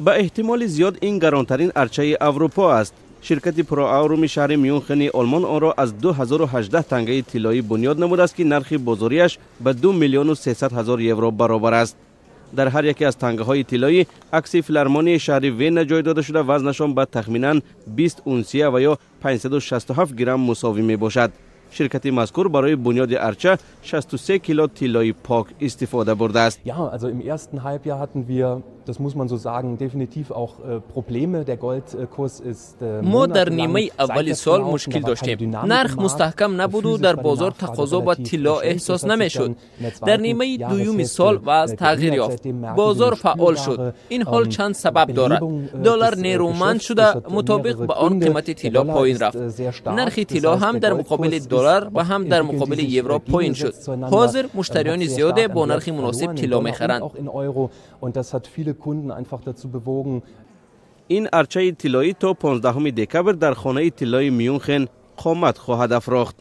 به احتمال زیاد این گرانترین ارچه اروپا است. شرکت پرآروم شهر میونخنی آلمان آن را از 2018 تنگه طلایی بنیاد نموده است که نرخ بازاریش به 2,300,000 یورو برابر است. در هر یکی از تنگه های طلایی عکس فیلارمونی شهر وین جای داده شده وزنشان به تخمینا 20 اونسیه و یا 567 گرم مساوی می باشد. شرکت مذکور برای بنیاد ارچه 63 کیلو طلای پاک استفاده برده است. Ja, also im ersten Halbjahr hatten wir, das muss man so sagen, definitiv auch Probleme. Der Goldkurs ist ما در نیمه اول سال مشکل داشتیم. نرخ مستحکم نبود و در بازار تقاضا با طلا احساس نمیشد. در نیمه دوم سال وضع تغییر یافت. بازار فعال شد. این حال چند سبب دارد. دلار نیرومند شده مطابق با آن قیمت طلا پایین رفت. نرخ طلا هم در مقابل دلار و هم در مقابل یورو پایین شد. حاضر مشتریان زیاده با نرخ مناسب طلا می‌خرند. این ارچه طلایی تا 15 دکبر در خانه طلای میونخن قومت خواهد افراخت.